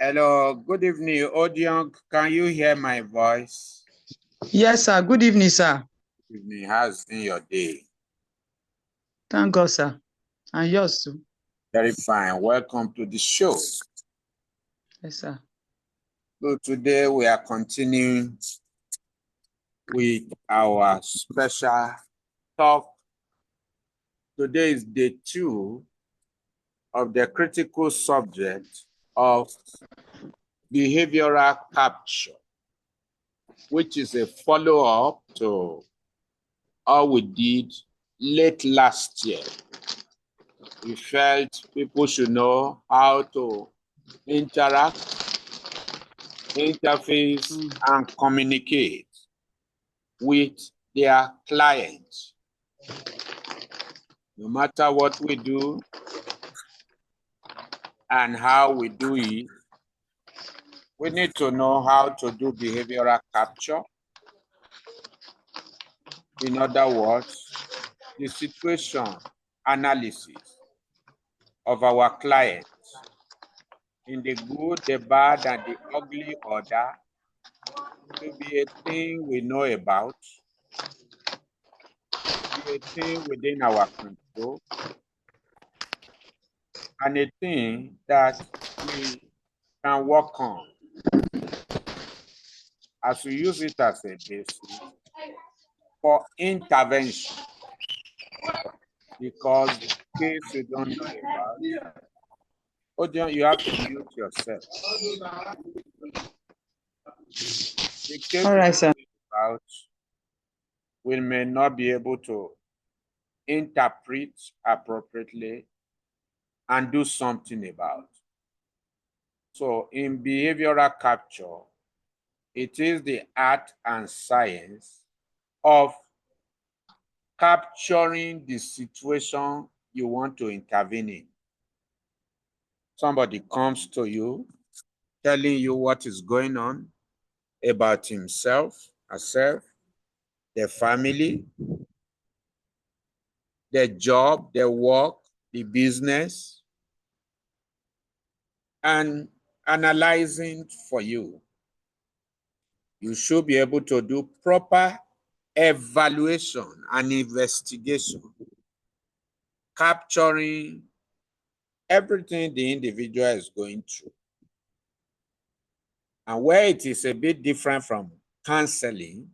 Hello, good evening, Odion. Can you hear my voice? Yes, sir. Good evening, sir. Good evening. How's been your day? Thank God, sir. And yours too. Very fine. Welcome to the show. Yes, sir. So today we are continuing with our special talk. Today is day 2 of the critical subject of behavioral capture, which is a follow-up to all we did late last year. We felt people should know how to interact, interface, and communicate with their clients. No matter what we do and how we do it, we need to know how to do behavioral capture. In other words, the situation analysis of our clients in the good, the bad, and the ugly order to be a thing we know about, be a thing within our control, and a thing that we can work on as we use it as a basis for intervention. Because the case you don't know about, Odion, you have to mute yourself. The case All right, you sir. don't know about, we may not be able to interpret appropriately and do something about. So in behavioral capture, it is the art and science of capturing the situation you want to intervene in. Somebody comes to you, telling you what is going on about himself, herself, their family, their job, their work, the business, and analyzing for you. You should be able to do proper evaluation and investigation, capturing everything the individual is going through. And where it is a bit different from counseling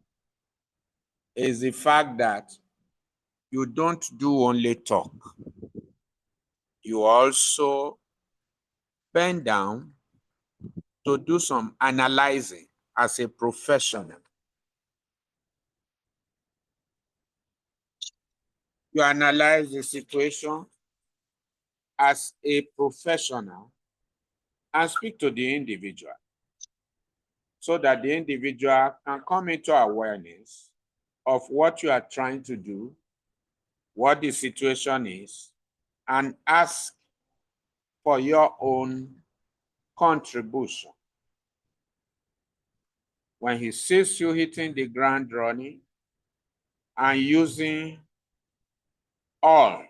is the fact that you don't do only talk. You also bend down to do some analyzing as a professional. You analyze the situation as a professional and speak to the individual so that the individual can come into awareness of what you are trying to do, what the situation is, and ask for your own contribution. When he sees you hitting the ground running and using all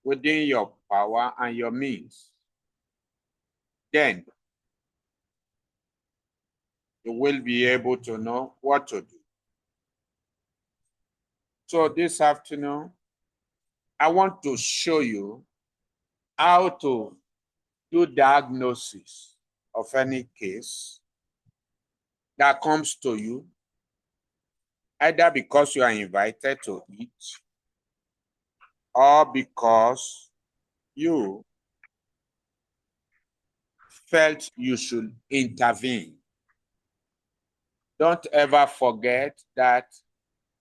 within your power and your means, then you will be able to know what to do. So this afternoon, I want to show you how to do diagnosis of any case that comes to you, either because you are invited to it or because you felt you should intervene. Don't ever forget that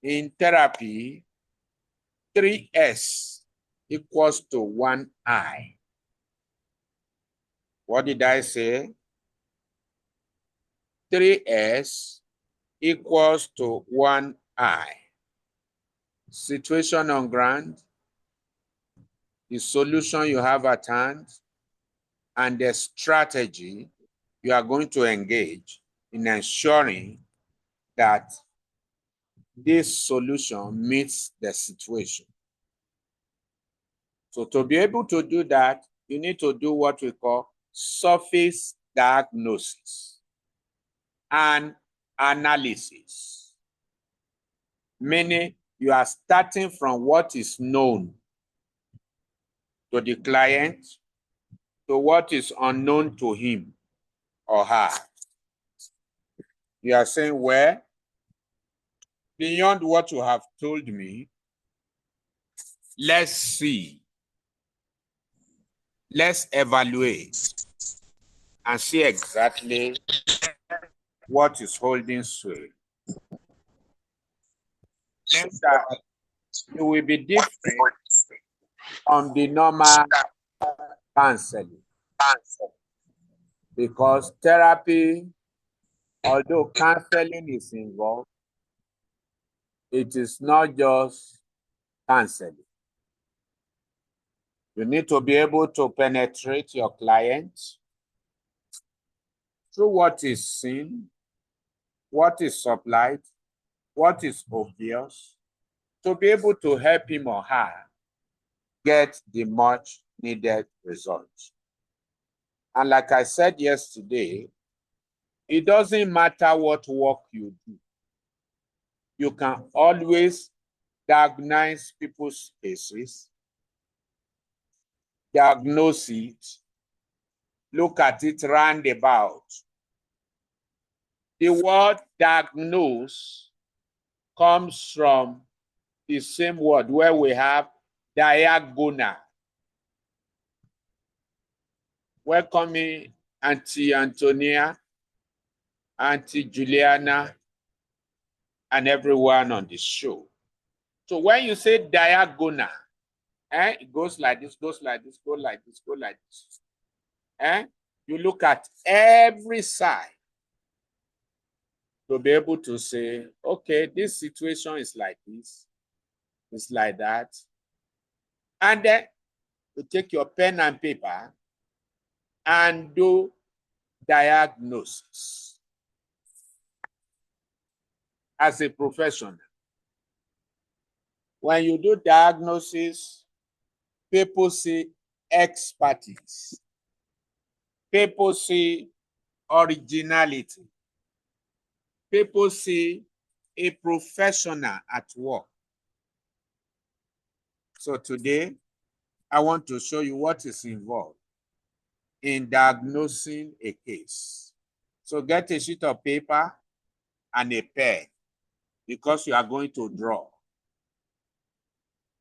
in therapy, 3S equals to 1I. What did I say? 3S equals to 1I. Situation on ground, the solution you have at hand, and the strategy you are going to engage in ensuring that this solution meets the situation. So to be able to do that, you need to do what we call surface diagnosis and analysis, meaning you are starting from what is known to the client to what is unknown to him or her. You are saying, well, beyond what you have told me, let's see, let's evaluate and see exactly what is holding sway. Means that it will be different from the normal counseling, because therapy, although counseling is involved, it is not just counseling. You need to be able to penetrate your client through what is seen, what is supplied, what is obvious, to be able to help him or her get the much needed results. And like I said yesterday, it doesn't matter what work you do. You can always diagnose people's cases, diagnose it, look at it roundabout. The word diagnose comes from the same word where we have diagonal. Welcoming Auntie Antonia, Auntie Juliana, and everyone on the show. So when you say diagonal, it goes like this, goes like this, go like this, go like this. You look at every side to be able to say, okay, this situation is like this, it's like that. And then you take your pen and paper and do diagnosis as a professional. When you do diagnosis, people see expertise. People see originality. People see a professional at work. So today, I want to show you what is involved in diagnosing a case. So get a sheet of paper and a pen, because you are going to draw.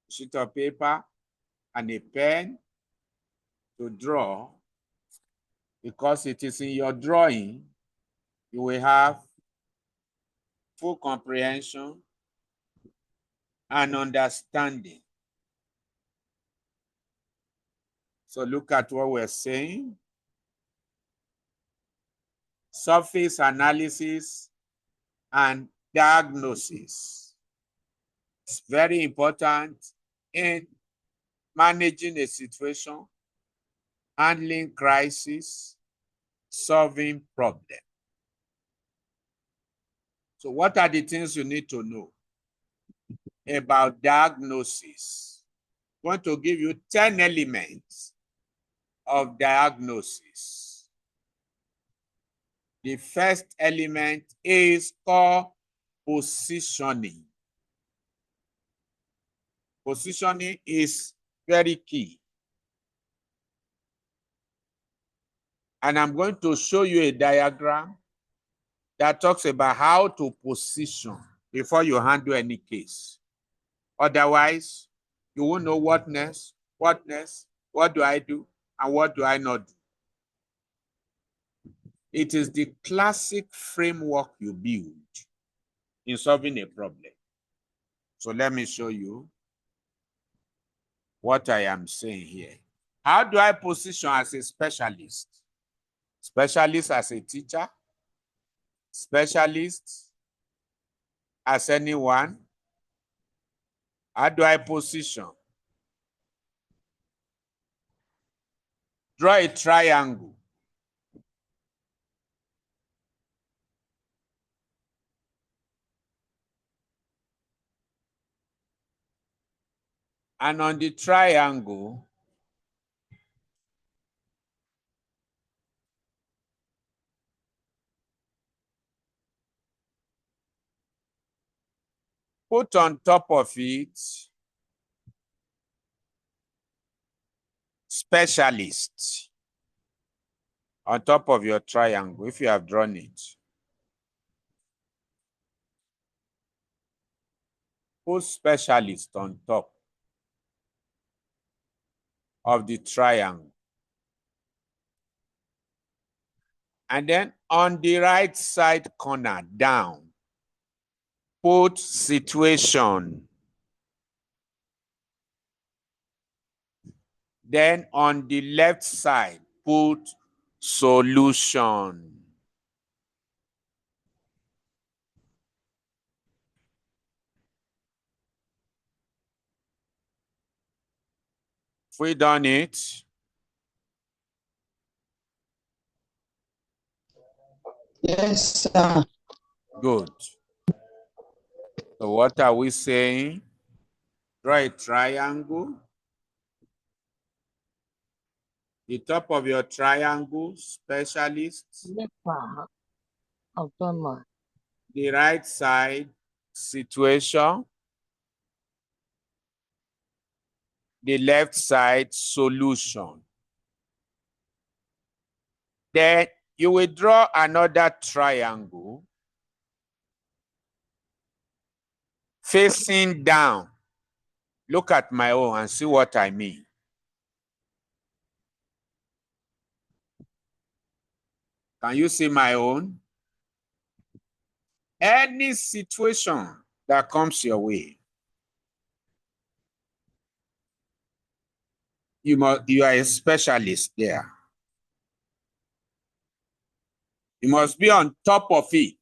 A sheet of paper and a pen to draw, because it is in your drawing you will have full comprehension and understanding. So look at what we're saying. Surface analysis and diagnosis. It's very important in managing a situation, handling crisis, solving problems. So what are the things you need to know about diagnosis? I want to give you 10 elements of diagnosis. The first element is called positioning. Positioning is very key. And I'm going to show you a diagram that talks about how to position before you handle any case. Otherwise, you won't know what next, what do I do, and what do I not do. It is the classic framework you build in solving a problem. So let me show you what I am saying here. How do I position as a specialist? Specialist as a teacher? Specialist as anyone? How do I position? Draw a triangle. And on the triangle, Put on top of it specialist on top of your triangle if you have drawn it. Put specialist on top of the triangle. And then on the right side corner down, put situation. Then on the left side, put solution. If we done it, Yes, sir. good. So what are we saying? Draw a triangle. The top of your triangle, specialist. The right side, situation. The left side, solution. Then you will draw another triangle facing down. Look at my own and see what I mean. Can you see my own? Any situation that comes your way, you are a specialist there. You must be on top of it.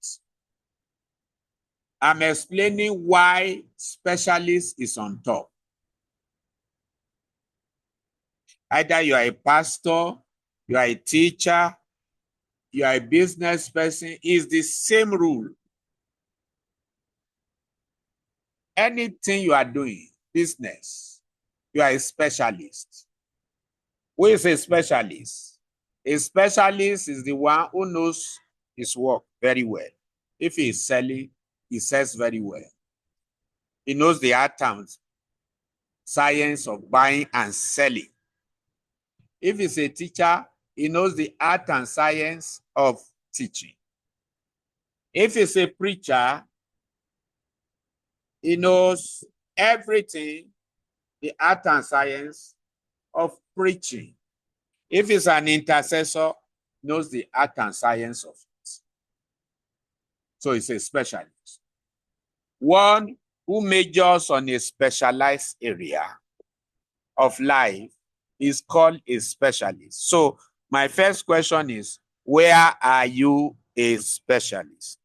I'm explaining why specialist is on top. Either you are a pastor, you are a teacher, you are a business person, it's the same rule. Anything you are doing, business, you are a specialist. Who is a specialist? A specialist is the one who knows his work very well. If he is selling, he sells very well. He knows the art and science of buying and selling. If he's a teacher, he knows the art and science of teaching. If he's a preacher, he knows everything, the art and science of preaching. If he's an intercessor, knows the art and science of it. So he's a specialist. One who majors on a specialized area of life is called a specialist. So my first question is, where are you a specialist?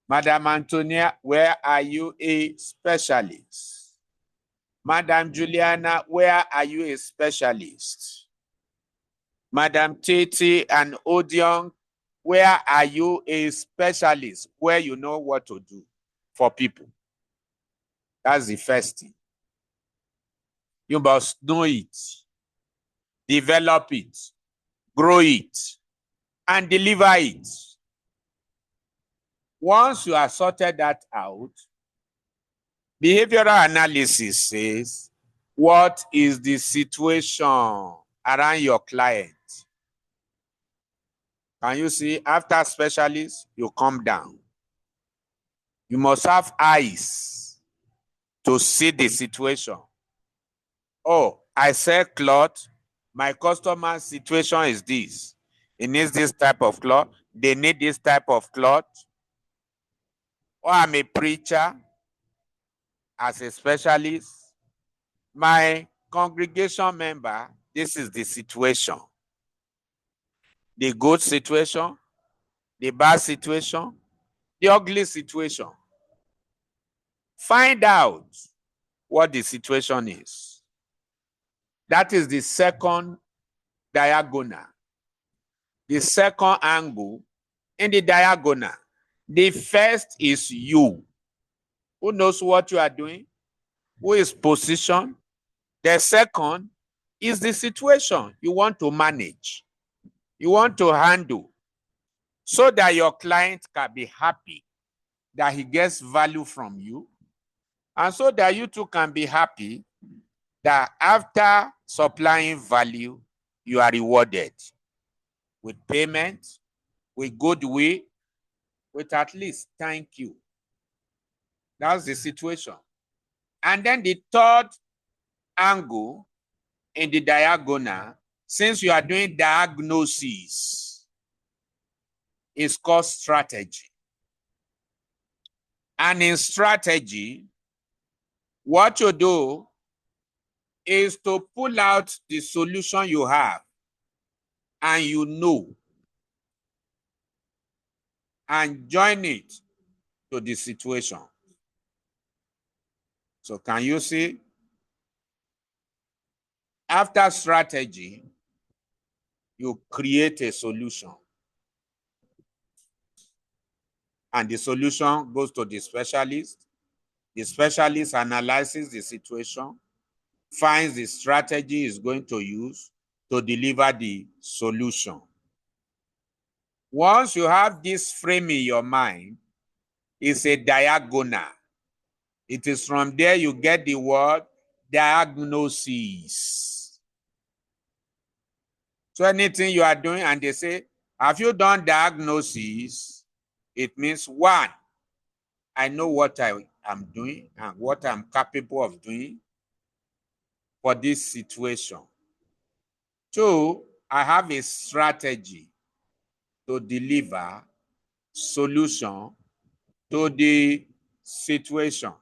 Madam Antonia, where are you a specialist? Madam Juliana, where are you a specialist? Madam Titi and Odion, where are you a specialist? Where you know what to do for people. That's the first thing. You must know it, develop it, grow it, and deliver it. Once you have sorted that out, behavioral analysis says, what is the situation around your client? Can you see, after specialist, you come down. You must have eyes to see the situation. Oh, I sell cloth. My customer's situation is this. He needs this type of cloth. They need this type of cloth. Or I'm a preacher as a specialist. My congregation member, this is the situation. The good situation, the bad situation, the ugly situation. Find out what the situation is. That is the second diagonal. The second angle in the diagonal. The first is you. Who knows what you are doing? Who is positioned? The second is the situation you want to manage. You want to handle so that your client can be happy that he gets value from you, and so that you too can be happy that after supplying value, you are rewarded with payment, with goodwill, with at least thank you. That's the situation. And then the third angle in the diagonal, since you are doing diagnosis, is called strategy. And in strategy, what you do is to pull out the solution you have and you know, and join it to the situation. So can you see? After strategy, you create a solution. And the solution goes to the specialist. The specialist analyzes the situation, finds the strategy is going to use to deliver the solution. Once you have this frame in your mind, it's a diagonal. It is from there you get the word diagnosis. So anything you are doing and they say, have you done diagnosis? It means one, I know what I am doing and what I'm capable of doing for this situation. Two, I have a strategy to deliver solution to the situation.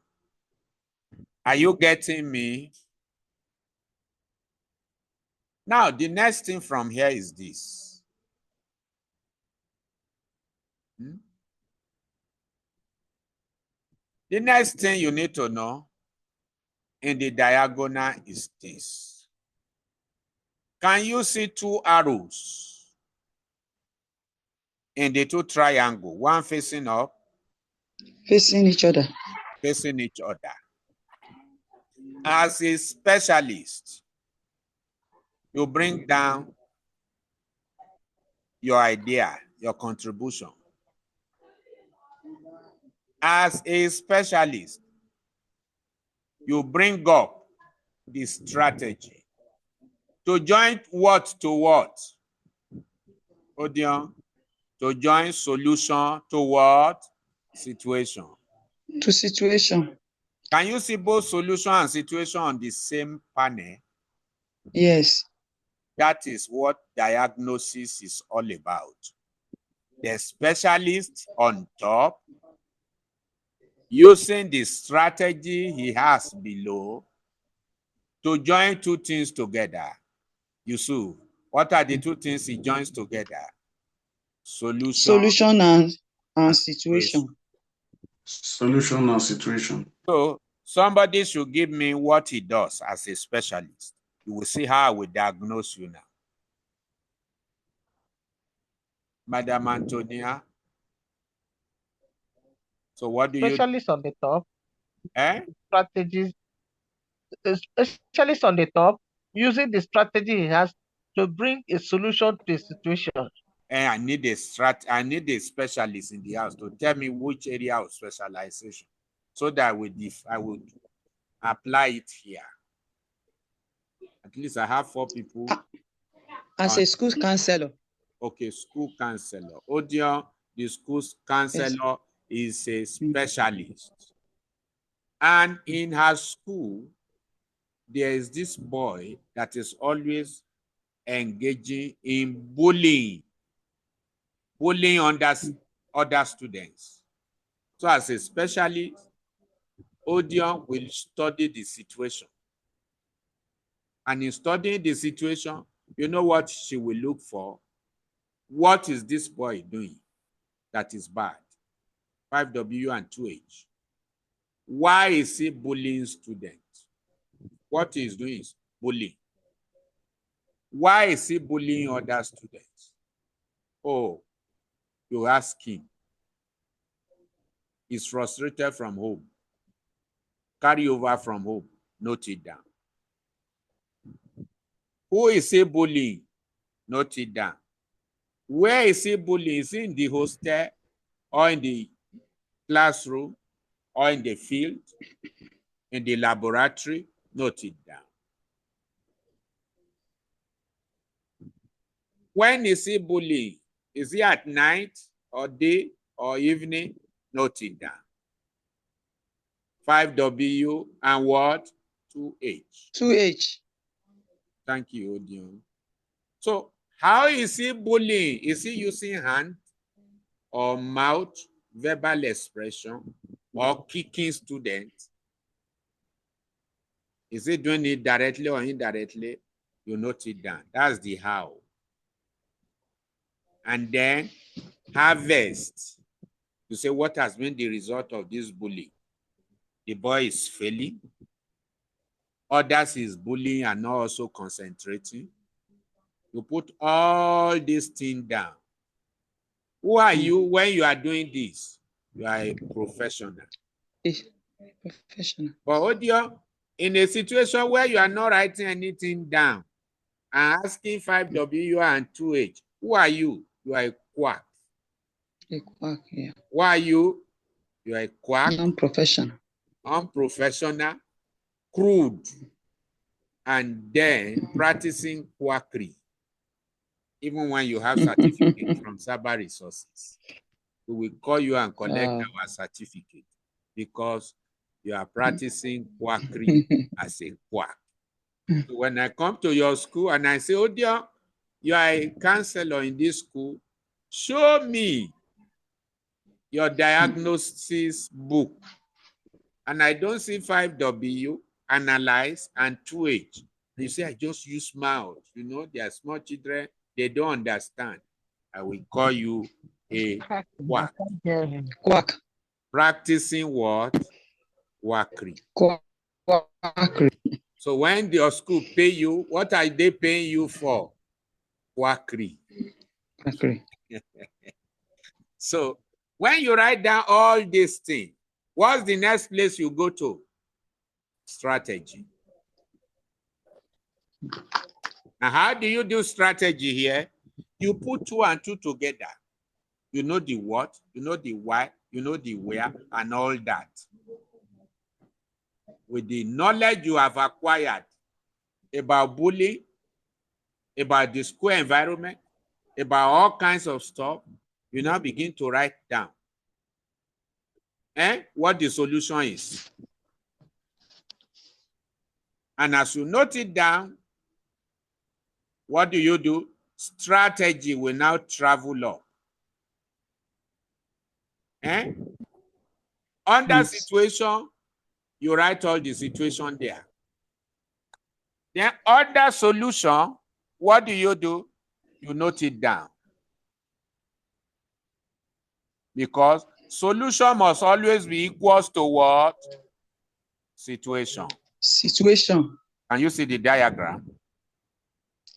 Are you getting me? Now, the next thing from here is this. The next thing you need to know in the diagonal is this. Can you see two arrows in the two triangles, one facing up? Facing each other. Facing each other. As a specialist, you bring down your idea, your contribution. As a specialist, you bring up the strategy. To join what to what? Odion, to join solution to what? Situation. To situation. Can you see both solution and situation on the same panel? Yes. That is what diagnosis is all about. The specialist on top, using the strategy he has below to join two things together. Yusuf, what are the two things he joins together? Solution and situation. Solution and situation. So somebody should give me what he does as a specialist. You will see how I will diagnose you now. Madam Antonia. So what do you do? Specialist on the top. Strategies. Specialist on the top, using the strategy he has to bring a solution to a situation. And I need a specialist in the house to tell me which area of specialization, so that I would apply it here. At least I have 4 people. As a school counselor. Okay, school counselor. Odion, the school counselor is a specialist. And in her school, there is this boy that is always engaging in bullying other students. So as a specialist, Odion will study the situation. And in studying the situation, you know what she will look for? What is this boy doing that is bad? 5W and 2H. Why is he bullying students? What he is doing is bullying. Why is he bullying other students? Oh, you ask him. He's frustrated from home. Carry over from home. Note it down. Who is he bullying? Note it down. Where is he bullying? Is he in the hostel or in the classroom, or in the field, in the laboratory, note it down. When is he bullying? Is he at night or day or evening? Note it down. 5W and what? 2H. 2H. Thank you, Odion. So how is he bullying? Is he using hand or mouth, verbal expression, or kicking students? Is he doing it directly or indirectly? You note it down. That's the how. And then harvest. You say, what has been the result of this bullying? The boy is failing. Others is bullying and not also concentrating. You put all these things down. Who are you when you are doing this? You are a professional. Professional. But Odio, in a situation where you are not writing anything down and asking 5W and 2H, who are you? You are a quack. A quack, yeah. Why are you? You are a quack. Non-professional. Unprofessional, crude, and then practicing quackery. Even when you have certificate from Cyber Resources, we will call you and collect our certificate because you are practicing quackery as a quack. So when I come to your school and I say, oh dear, you are a counselor in this school, show me your diagnosis book. And I don't see 5W, analyze, and 2H. You say, I just use mouth. You know, they are small children. They don't understand. I will call you a quack. Quack. Practicing what? Quackery. Quackery. So when your school pay you, what are they paying you for? Quackery. Quackery. So when you write down all these things, what's the next place you go to? Strategy. Now, how do you do strategy here? You put 2 and 2 together. You know the what, you know the why, you know the where, and all that. With the knowledge you have acquired about bullying, about the school environment, about all kinds of stuff, you now begin to write down what the solution is. And as you note it down, what do? Strategy will now travel up. Under situation, you write all the situation there. Then under solution, what do? You note it down. Because solution must always be equals to what? Situation. Situation. Can you see the diagram?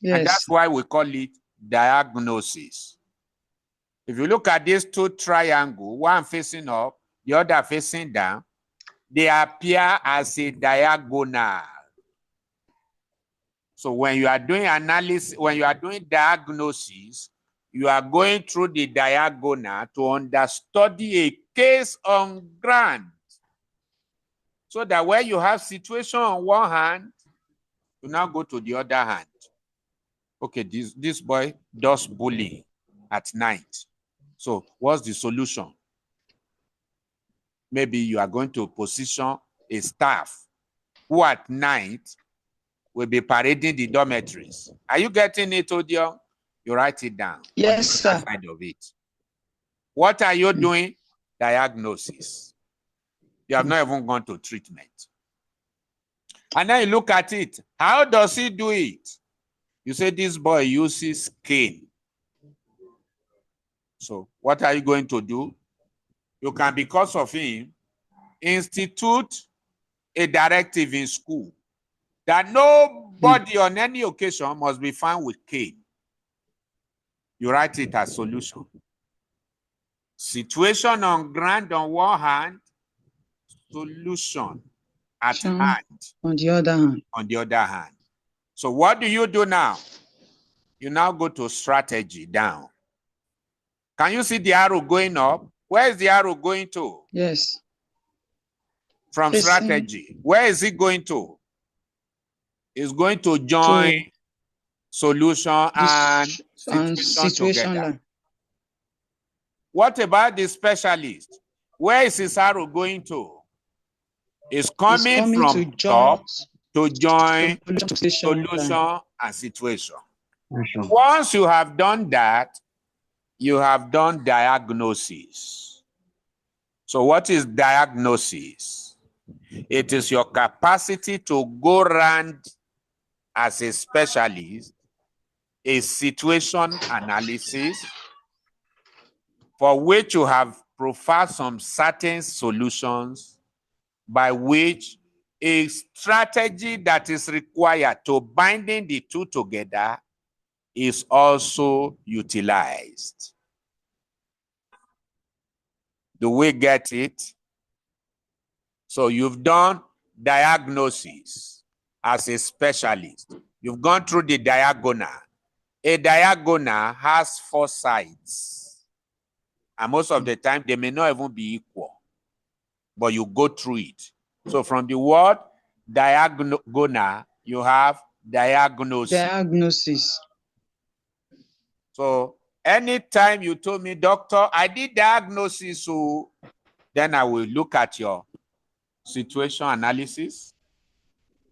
Yes. And that's why we call it diagnosis. If you look at these 2 triangles, one facing up, the other facing down, they appear as a diagonal. So when you are doing analysis, when you are doing diagnosis, you are going through the diagonal to understudy a case on ground. So that when you have situation on one hand, you now go to the other hand. Okay, this boy does bullying at night. So what's the solution? Maybe you are going to position a staff who at night will be parading the dormitories. Are you getting it, Odio? You write it down. Yes, sir. Side of it. What are you doing? Diagnosis. You have not even gone to treatment. And then you look at it. How does he do it? You say this boy uses cane. So what are you going to do? You can, because of him, institute a directive in school that nobody on any occasion must be found with cane. You write it as solution. Situation on ground on one hand, solution at hand on the other hand. On the other hand. So what do you do now? You now go to strategy down. Can you see the arrow going up? Where is the arrow going to? Yes. From Facing strategy. Where is it going to? It's going to join solution and situation together. line. What about the specialist? Where is his arrow going to? It's coming from top to join solution and situation. Once you have done that, you have done diagnosis. So what is diagnosis? It is your capacity to go around as a specialist, a situation analysis for which you have profiled some certain solutions by which a strategy that is required to binding the two together is also utilized. Do we get it? So you've done diagnosis as a specialist. You've gone through the diagonal. A diagonal has 4 sides. And most of the time, they may not even be equal. But you go through it. So from the word diagonal, you have diagnosis. Diagnosis. So anytime you told me, doctor, I did diagnosis, so then I will look at your situation analysis.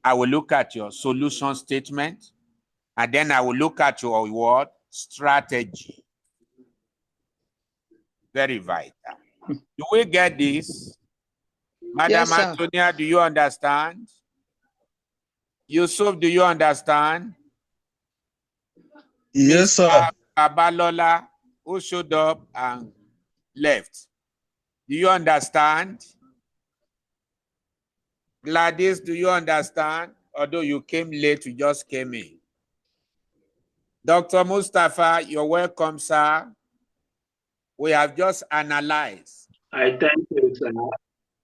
I will look at your solution statement. And then I will look at your word strategy. Very vital. Do we get this? Madam Yes, sir. Antonia, do you understand? Yusuf, do you understand? Yes, sir. Babalola, who showed up and left. Do you understand? Gladys, do you understand? Although you came late, you just came in. Dr. Mustafa, you're welcome, sir. We have just analyzed. I thank you, sir.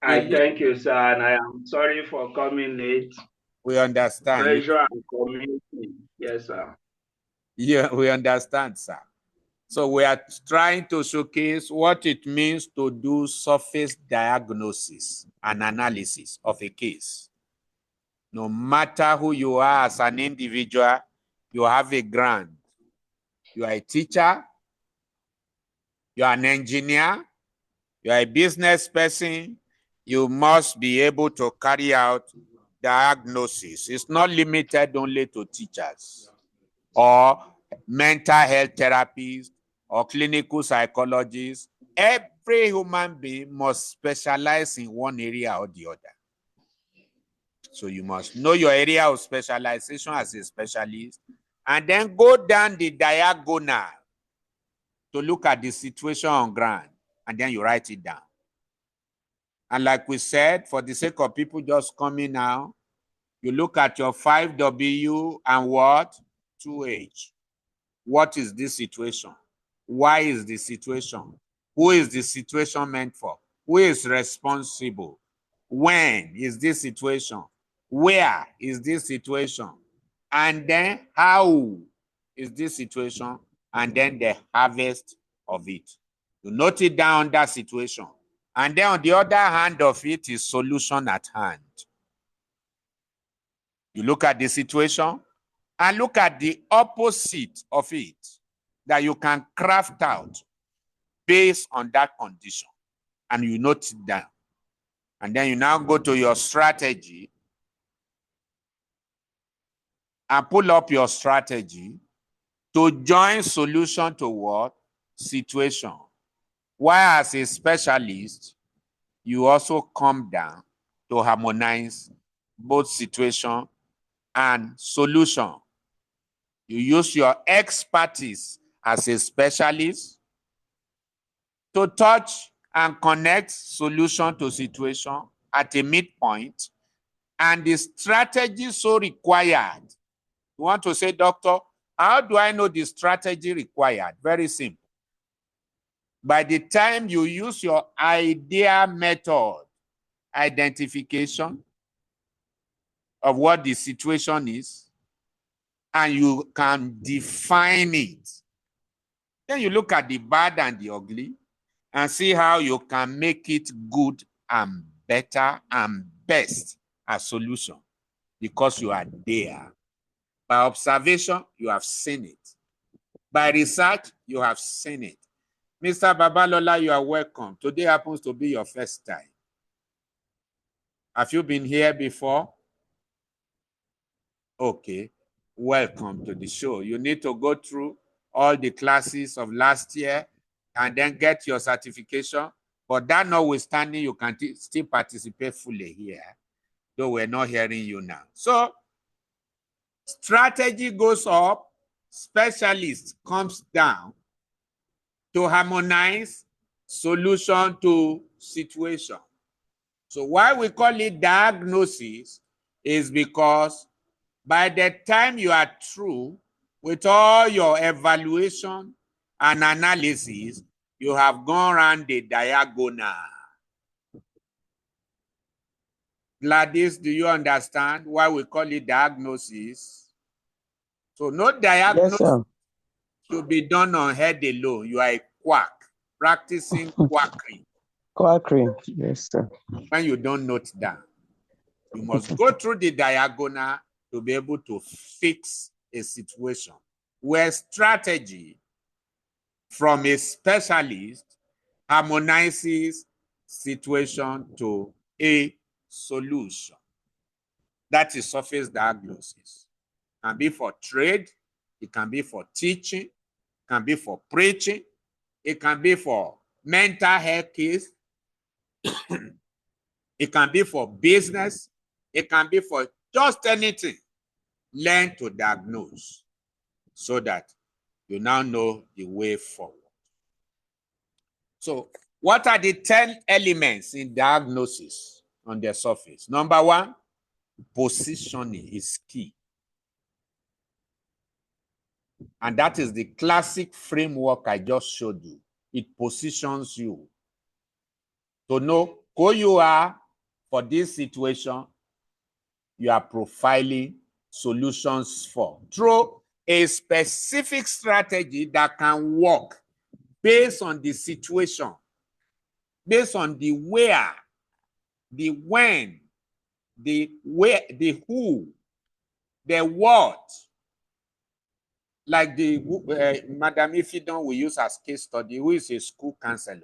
I thank you, sir, and I am sorry for coming late. We understand. Pressure and community. Yes, sir. Yeah, we understand, sir. So we are trying to showcase what it means to do surface diagnosis and analysis of a case. No matter who you are as an individual, you have a grant. You are a teacher, you are an engineer, you are a business person, you must be able to carry out diagnosis. It's not limited only to teachers or mental health therapists or clinical psychologists. Every human being must specialize in one area or the other. So you must know your area of specialization as a specialist and then go down the diagonal to look at the situation on ground, and then you write it down. And like we said, for the sake of people just coming now, you look at your 5W and what? 2H. What is this situation? Why is the situation? Who is the situation meant for? Who is responsible? When is this situation? Where is this situation? And then how is this situation? And then the harvest of it. You note it down that situation. And then on the other hand of it is solution at hand. You look at the situation and look at the opposite of it that you can craft out based on that condition. And you note it down. And then you now go to your strategy and pull up your strategy to join solution to what? Situation. While as a specialist, you also come down to harmonize both situation and solution. You use your expertise as a specialist to touch and connect solution to situation at a midpoint, and the strategy so required. You want to say, doctor, how do I know the strategy required? Very simple. By the time you use your idea method, identification of what the situation is, and you can define it, then you look at the bad and the ugly, and see how you can make it good and better and best as solution, because you are there. By observation, you have seen it. By research, you have seen it. Mr. Babalola, you are welcome. Today happens to be your first time. Have you been here before? Okay, welcome to the show. You need to go through all the classes of last year and then get your certification. But that notwithstanding, you can still participate fully here, though we're not hearing you now. So strategy goes up, specialist comes down to harmonize solution to situation. So why we call it diagnosis is because by the time you are through with all your evaluation and analysis, you have gone around the diagonal. Gladys, do you understand why we call it diagnosis? So no diagnosis should be done on head alone. You are a quack, practicing quackery. Quackery, yes, sir. When you don't note down, you must go through the diagonal to be able to fix a situation where strategy from a specialist harmonizes situation to a solution. That is surface diagnosis. It can be for trade, it can be for teaching, it can be for preaching, it can be for mental health case, it can be for business, it can be for just anything. Learn to diagnose so that you now know the way forward. So, what are the 10 elements in diagnosis on the surface? Number one, positioning is key. And that is the classic framework I just showed you. It positions you to know who you are for this situation you are profiling solutions for through a specific strategy that can work based on the situation, based on the where, the when, the where, the who, the what. Like the Madam Ifidon we use as case study, who is a school counselor.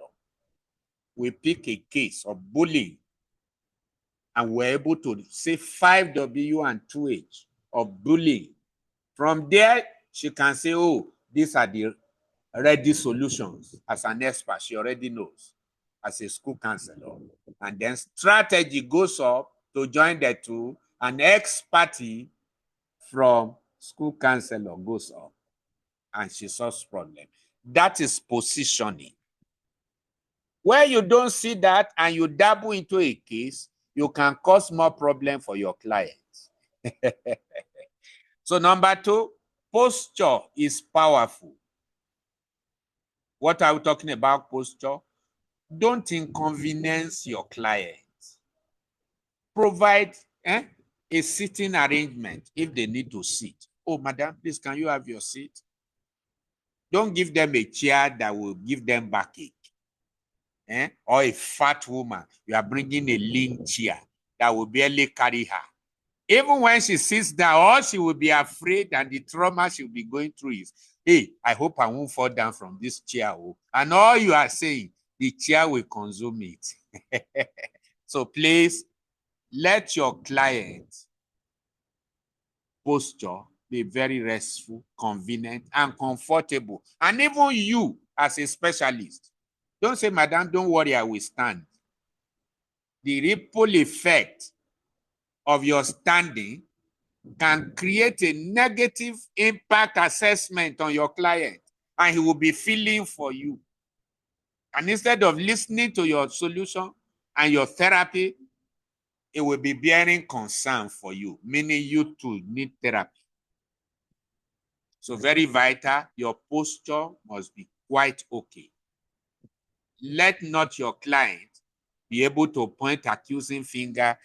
We pick a case of bullying and we're able to say 5W and 2H of bullying. From there, she can say, oh, these are the ready solutions. As an expert, she already knows as a school counselor. And then strategy goes up to join the two, and expertise from school counselor goes up, and she solves problem. That is positioning. Where you don't see that and you dabble into a case, you can cause more problem for your clients. So number two, posture is powerful. What are we talking about, posture? Don't inconvenience your clients. Provide a sitting arrangement if they need to sit. Oh, madam, please, can you have your seat? Don't give them a chair that will give them backache. Or a fat woman, you are bringing a lean chair that will barely carry her. Even when she sits down, all she will be afraid and the trauma she will be going through is, hey, I hope I won't fall down from this chair. And all you are saying, the chair will consume it. So please, let your client posture be very restful, convenient, and comfortable. And even you, as a specialist, don't say, madam, don't worry, I will stand. The ripple effect of your standing can create a negative impact assessment on your client, and he will be feeling for you. And instead of listening to your solution and your therapy, it will be bearing concern for you, meaning you too need therapy. So very vital, your posture must be quite okay. Let not your client be able to point accusing finger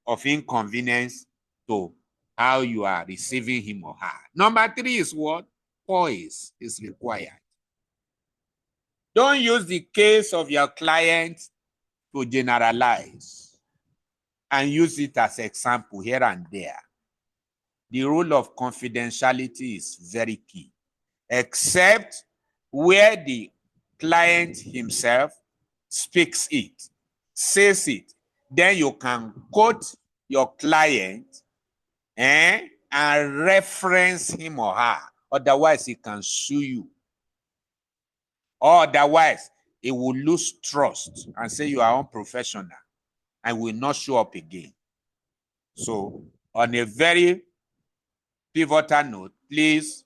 of inconvenience to how you are receiving him or her. Number three is what? Poise is required. Don't use the case of your client to generalize and use it as example here and there. The rule of confidentiality is very key, except where the client himself speaks it, says it. Then you can quote your client and reference him or her. Otherwise, he can sue you. Or otherwise, he will lose trust and say you are unprofessional and will not show up again. So, on a very pivotal note, please,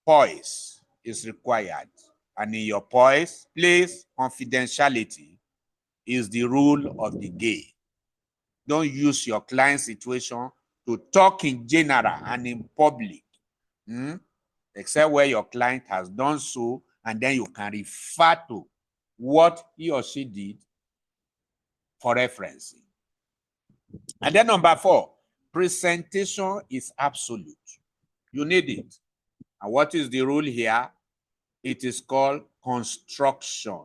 poise is required. And in your poise, please, confidentiality is the rule of the game. Don't use your client situation to talk in general and in public, except where your client has done so, and then you can refer to what he or she did for referencing. And then number 4, presentation is absolute. You need it. And what is the rule here? It is called construction.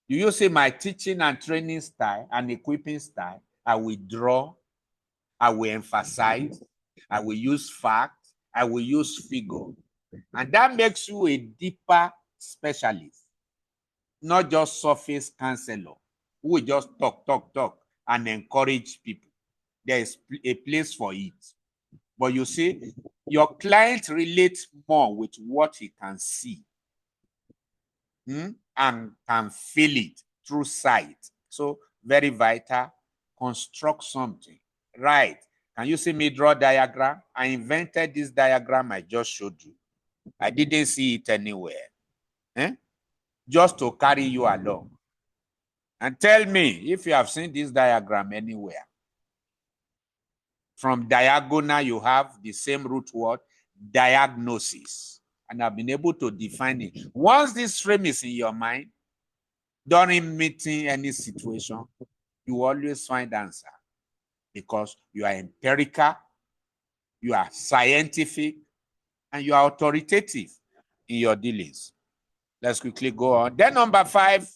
Do you see my teaching and training style and equipping style? I will draw, I will emphasize, I will use facts, I will use figure. And that makes you a deeper specialist, not just surface counselor who will just talk, and encourage people. There is a place for it. But you see, your client relates more with what he can see and can feel it through sight. So very vital. Construct something. Right. Can you see me draw diagram? I invented this diagram I just showed you. I didn't see it anywhere. Just to carry you along. And tell me if you have seen this diagram anywhere. From diagonal, you have the same root word, diagnosis. And I've been able to define it. Once this frame is in your mind, during meeting any situation, you always find answer. Because you are empirical, you are scientific, and you are authoritative in your dealings. Let's quickly go on. Then number 5,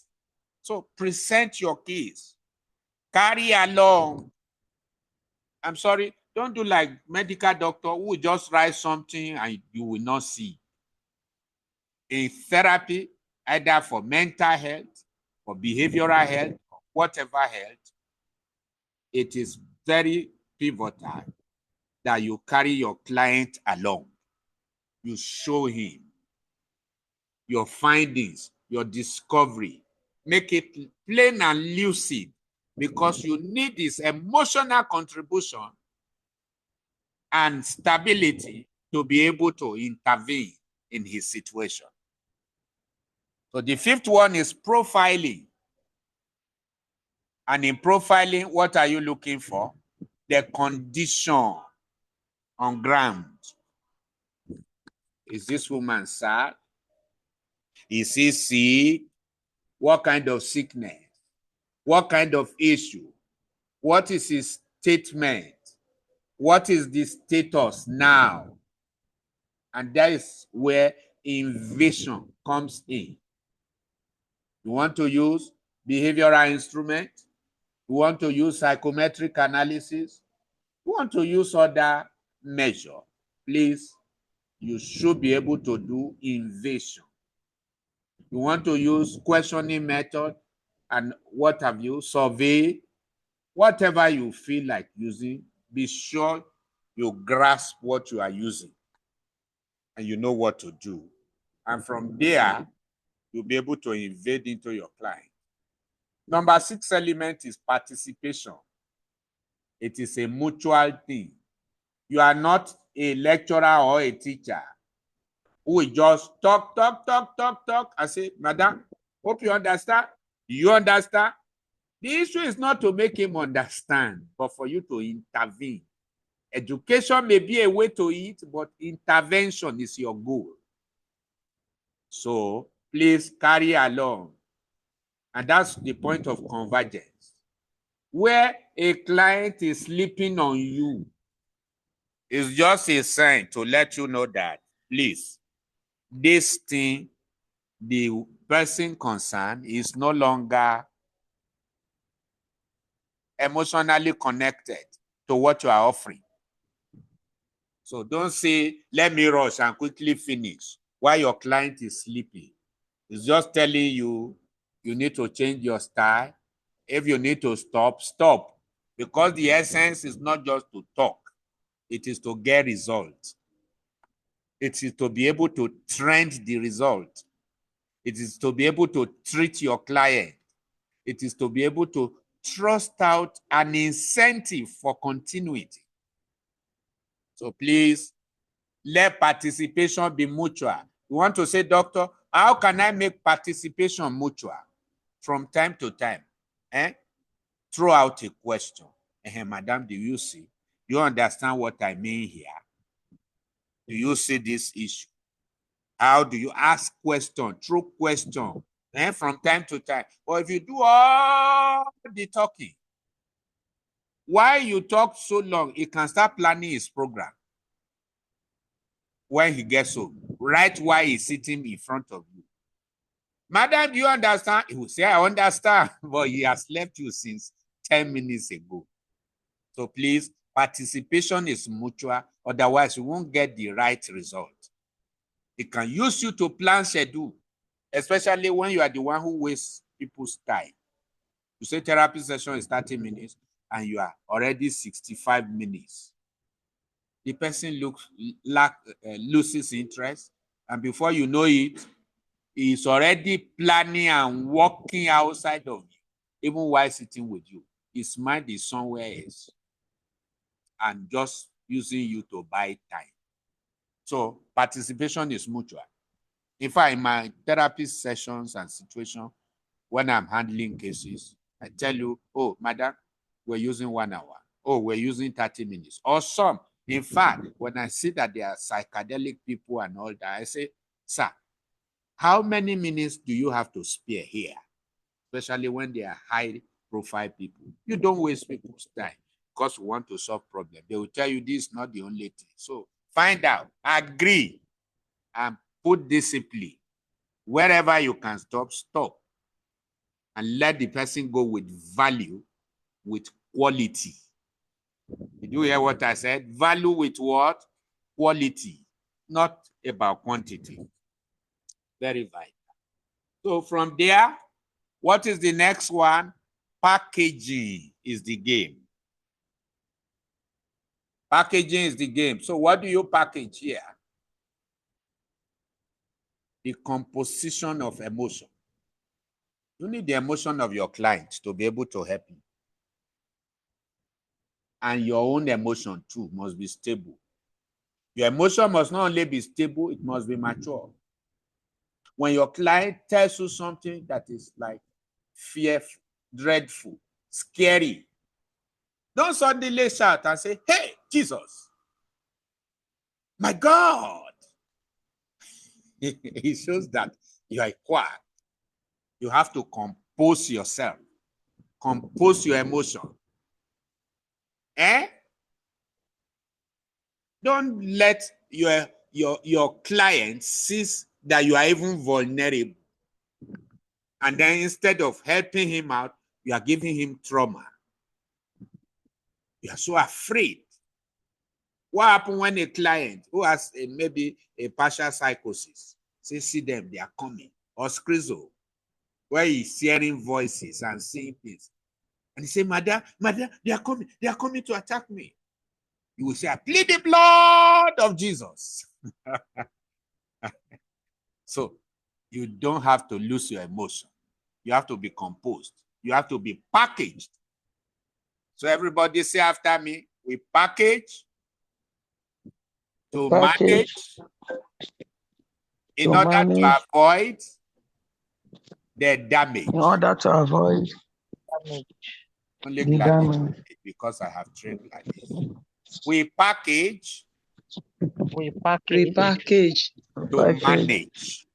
so present your case. Carry along. I'm sorry, don't do like medical doctor who will just write something and you will not see. In therapy, either for mental health, for behavioral health, whatever health, it is very pivotal that you carry your client along. You show him your findings, your discovery. Make it plain and lucid because you need his emotional contribution and stability to be able to intervene in his situation. So the 5th one is profiling. And in profiling, what are you looking for? The condition on ground. Is this woman sad? Is he sick? What kind of sickness? What kind of issue? What is his statement? What is the status now? And that is where invasion comes in. You want to use behavioral instrument? You want to use psychometric analysis? You want to use other measure? Please, you should be able to do invasion. You want to use questioning method and what have you, survey, whatever you feel like using, be sure you grasp what you are using and you know what to do. And from there, you'll be able to invade into your client. Number 6 element is participation. It is a mutual thing. You are not a lecturer or a teacher who will just talk, and say, Madam, hope you understand. Do you understand? The issue is not to make him understand, but for you to intervene. Education may be a way to it, but intervention is your goal. So please carry along. And that's the point of convergence. Where a client is sleeping on you, it's just a sign to let you know that, please, this thing the person concerned is no longer emotionally connected to what you are offering. So don't say, let me rush and quickly finish while your client is sleeping. It's just telling you, you need to change your style. If you need to stop, stop. Because the essence is not just to talk. It is to get results. It is to be able to trend the result. It is to be able to treat your client. It is to be able to thrust out an incentive for continuity. So please, let participation be mutual. You want to say, doctor, how can I make participation mutual? From time to time, throw out a question. Madam, do you see? You understand what I mean here? Do you see this issue? How do you ask question, through question, from time to time? Or if you do all the talking, why you talk so long, he can start planning his program when he gets home, right while he's sitting in front of you. Madam, do you understand? He will say, I understand, but he has left you since 10 minutes ago. So please, participation is mutual, otherwise you won't get the right result. It can use you to plan schedule, especially when you are the one who wastes people's time. You say therapy session is 30 minutes and you are already 65 minutes. The person loses interest, and before you know it, he's already planning and working outside of you, even while sitting with you. His mind is somewhere else and just using you to buy time. So participation is mutual. In fact, in my therapy sessions and situations, when I'm handling cases, I tell you, oh, madam, we're using 1 hour. Oh, we're using 30 minutes. Or some. In fact, when I see that they are psychedelic people and all that, I say, sir, how many minutes do you have to spare here? Especially when they are high-profile people. You don't waste people's time because we want to solve problems. They will tell you this is not the only thing. So find out, agree, and put discipline. Wherever you can stop, stop. And let the person go with value, with quality. Did you hear what I said? Value with what? Quality, not about quantity. Very vital. So from there, what is the next one? Packaging is the game. Packaging is the game. So what do you package here? The composition of emotion. You need the emotion of your client to be able to help you. And your own emotion too must be stable. Your emotion must not only be stable, it must be mature. When your client tells you something that is like fearful, dreadful, scary, don't suddenly shout and say, hey, Jesus, my God. It shows that you are a quack. You have to compose yourself, compose your emotion. Don't let your client see that you are even vulnerable. And then instead of helping him out, you are giving him trauma. You are so afraid. What happens when a client who has maybe a partial psychosis, see them, they are coming, or schizo, where he's hearing voices and seeing things, and he say, madam, they are coming to attack me. You will say, I plead the blood of Jesus. So you don't have to lose your emotion. You have to be composed. You have to be packaged. So everybody say after me, we package to manage in order to avoid the damage. In order to avoid Only the damage. because I have trained like this. We package Repackage. to manage.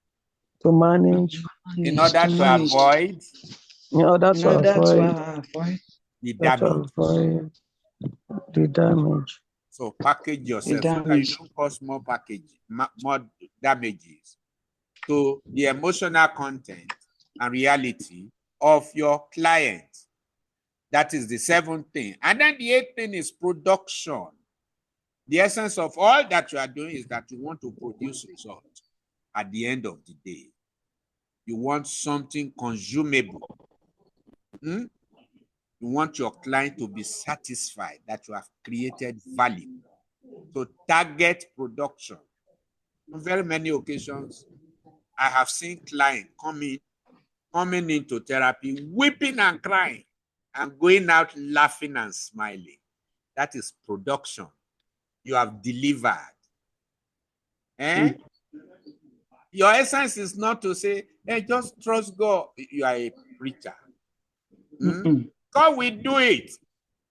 To manage. In order to avoid In order to avoid the damage. The damage. So package yourself so that you don't cause more damages. to the emotional content and reality of your client. That is the 7th thing. And then the 8th thing is production. The essence of all that you are doing is that you want to produce results at the end of the day. You want something consumable. You want your client to be satisfied that you have created value. So target production. On very many occasions, I have seen clients coming into therapy, weeping and crying, and going out laughing and smiling. That is production. You have delivered. Your essence is not to say, hey, just trust God. You are a preacher. God will do it.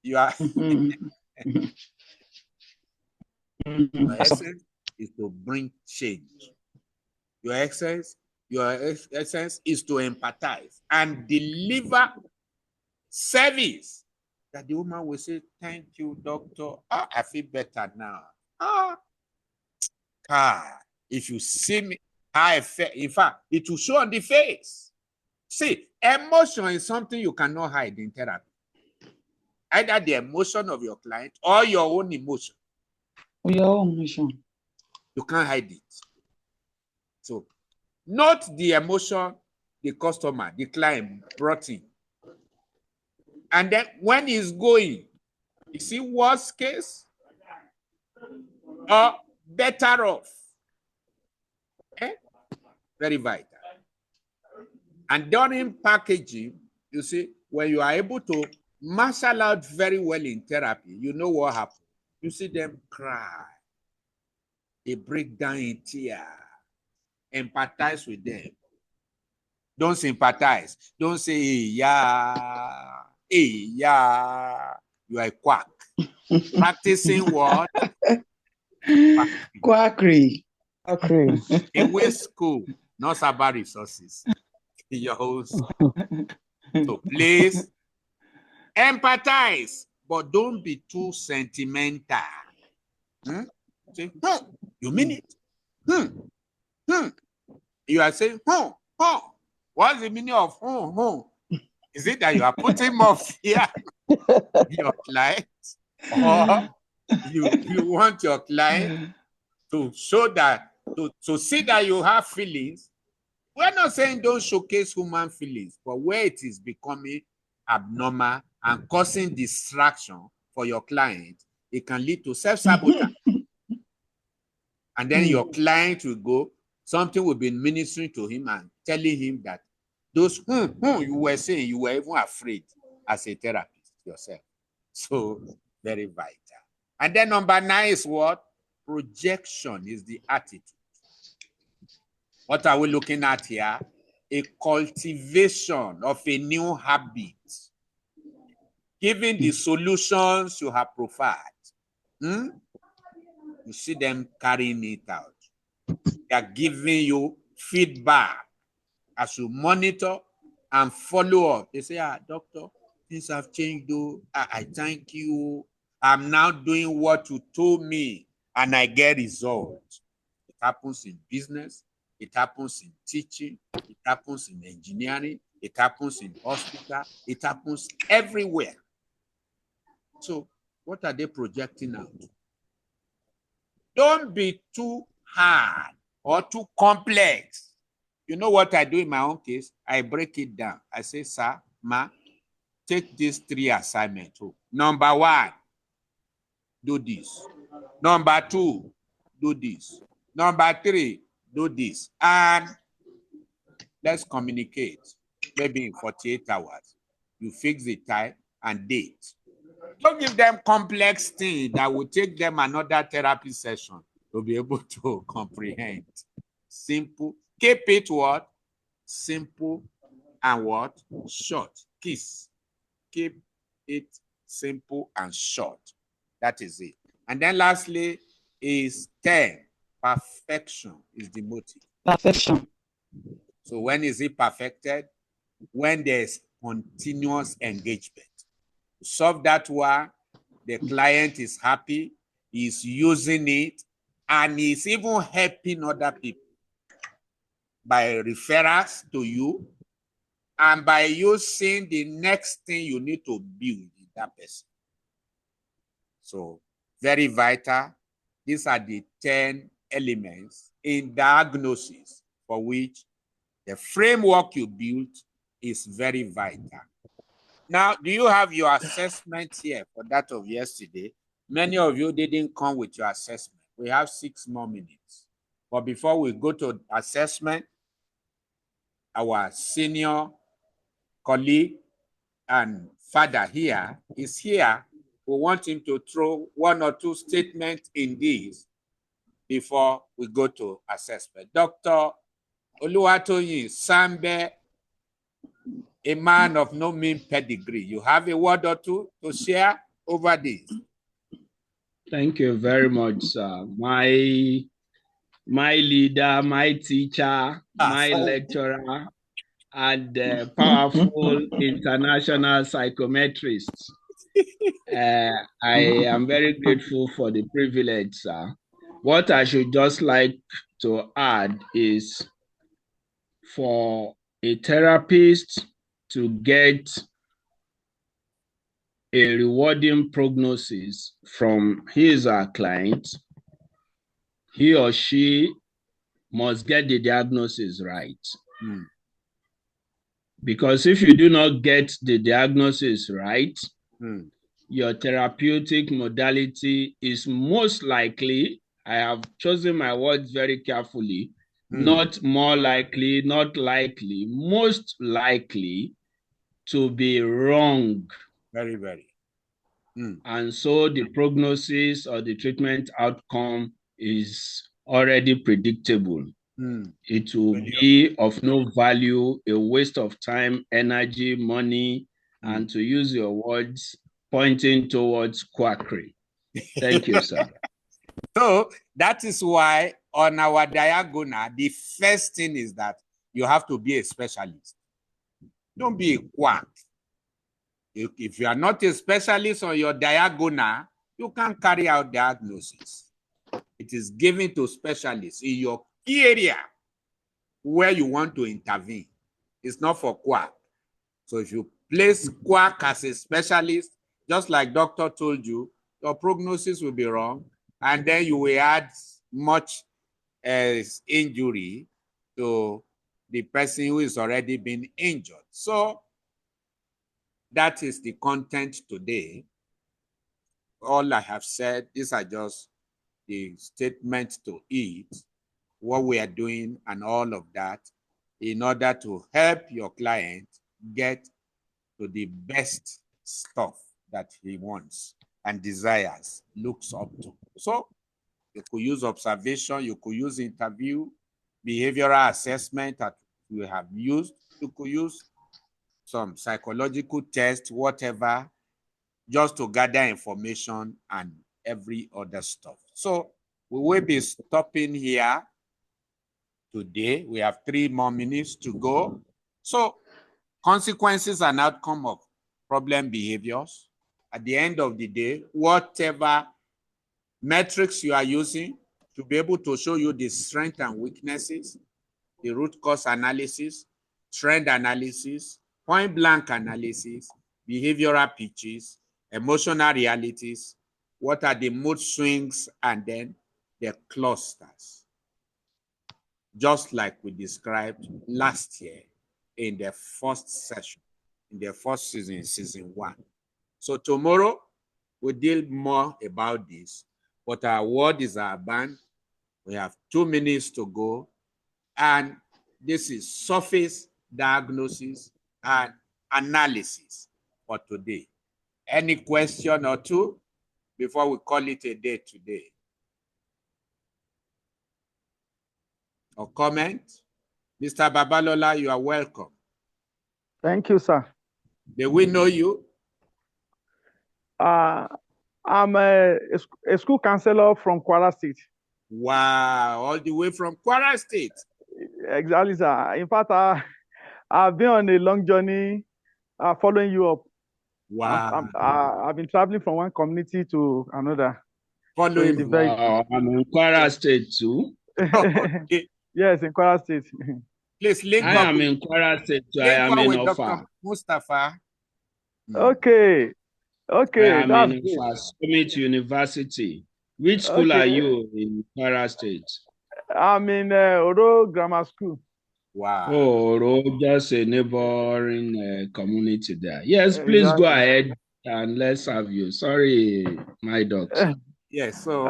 You are. Your essence is to bring change. Your essence is to empathize and deliver service that the woman will say, thank you, doctor. Oh, I feel better now. If you see me, in fact, it will show on the face. See, emotion is something you cannot hide in therapy. Either the emotion of your client or your own emotion. Your own emotion. You can't hide it. So, note the emotion the customer, the client brought in. And then when he's going, is it worst case or better off? Very vital. And during packaging, you see, when you are able to marshal out very well in therapy, you know what happens. You see them cry. They break down in tears. Empathize with them. Don't sympathize. Don't say, hey, yeah. You are a quack. Practicing what? Quackery. In which school? Not Sabah resources. In your own school. So please empathize, but don't be too sentimental. Say, you mean it? You are saying, what's the meaning of Is it that you are putting more fear in your client? Or you want your client to show that, to see that you have feelings? We're not saying don't showcase human feelings, but where it is becoming abnormal and causing distraction for your client, it can lead to self-sabotage. And then your client will go, something will be ministering to him and telling him that those you were saying, you were even afraid as a therapist yourself. So very vital. And then number 9 is what? Projection is the attitude. What are we looking at here? A cultivation of a new habit, given the solutions you have provided. You see them carrying it out. They are giving you feedback as you monitor and follow up. They say, doctor, things have changed though. I thank you. I'm now doing what you told me and I get results. It happens in business. It happens in teaching. It happens in engineering. It happens in hospital. It happens everywhere. So what are they projecting out? Don't be too hard or too complex. You know what I do in my own case? I break it down. I say, sir, ma, take these 3 assignments. Number 1, do this. Number 2, do this. Number 3, do this. And let's communicate. Maybe in 48 hours. You fix the time and date. Don't give them complex things that will take them another therapy session to be able to comprehend. Simple. Keep it what? Simple and what? Short. Kiss. Keep it simple and short. That is it. And then lastly is 10. Perfection is the motive. Perfection. So when is it perfected? When there's continuous engagement. To solve that one, the client is happy, he's using it, and he's even helping other people. by referrals to you, and by you seeing the next thing you need to build in that person. So, very vital. These are the 10 elements in diagnosis for which the framework you built is very vital. Now, do you have your assessment here for that of yesterday? Many of you didn't come with your assessment. We have 6 more minutes. But before we go to assessment, our senior colleague and father here is here. We want him to throw 1 or 2 statements in this before we go to assessment. Dr. Oluwatoyin Sambe, a man of no mean pedigree. You have a word or two to share over this. Thank you very much, sir. My leader, my teacher, my lecturer, and powerful international psychometrist. I am very grateful for the privilege, sir. What I should just like to add is for a therapist to get a rewarding prognosis from his or her client, he or she must get the diagnosis right. Because if you do not get the diagnosis right, your therapeutic modality is most likely, I have chosen my words very carefully, not more likely, not likely, most likely to be wrong. Very, very. And so the prognosis or the treatment outcome is already predictable. It will be of no value, a waste of time, energy, money, and to use your words, pointing towards quackery. Thank you, sir. So that is why on our diagonal, the first thing is that you have to be a specialist. Don't be a quack. If you are not a specialist on your diagonal, you can't carry out diagnosis. It is given to specialists in your key area where you want to intervene. It's not for quack. So if you place quack as a specialist, just like doctor told you, your prognosis will be wrong, and then you will add much injury to the person who is already been injured. So that is the content today. All I have said, these are just the statements to it, what we are doing and all of that, in order to help your client get to the best stuff that he wants and desires, looks up to. So you could use observation, you could use interview, behavioral assessment that we have used, you could use some psychological test, whatever, just to gather information and every other stuff. So we will be stopping here today. We have 3 more minutes to go. So consequences and outcome of problem behaviors. At the end of the day, whatever metrics you are using to be able to show you the strengths and weaknesses, the root cause analysis, trend analysis, point blank analysis, behavioral pitches, emotional realities, what are the mood swings, and then the clusters. Just like we described last year in the first session, in the first season, season 1. So tomorrow, we'll deal more about this, but our word is our band. We have 2 minutes to go, and this is surface diagnosis and analysis for today. Any question or two before we call it a day today? Or comment? Mr. Babalola, you are welcome. Thank you, sir. Do we know you? I'm a school counselor from Kwara State. Wow, all the way from Kwara State. Exactly, sir. In fact, I've been on a long journey following you up. Wow. I've been traveling from one community to another. Following. Wow, I'm in Kwara State too. Yes, in Kwara State. Please link I up. am in Kwara State, so I Link am up in with Ofa. Dr. Mustafa. Okay. I Okay, am that's in good. Ofa Summit University. Which school Okay. are you in Kwara State? I'm in Oro Grammar School. Wow. Oh, just a neighboring community there. Yes, please go Exactly. ahead and let's have you. Sorry, my doctor. Yes, so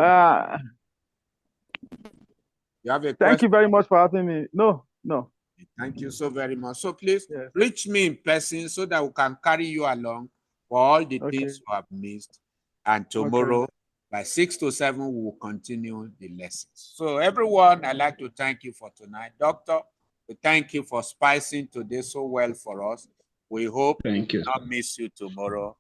you have a Thank question? you very much for having me. No. Thank you so very much. So please Yes. reach me in person so that we can carry you along for all the Okay. things you have missed. And tomorrow by 6 to 7, we will continue the lessons. So everyone, I'd like to thank you for tonight. Doctor, we thank you for spicing today so well for us. We hope Thank you. not miss you tomorrow.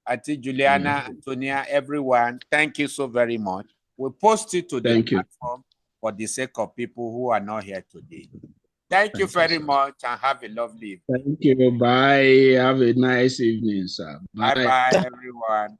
Auntie Juliana, Antonia, everyone, thank you so very much. We'll post it to the platform for the sake of people who are not here today. Thank you very much and have a lovely evening. Thank you. Bye. Have a nice evening, sir. Bye-bye, everyone.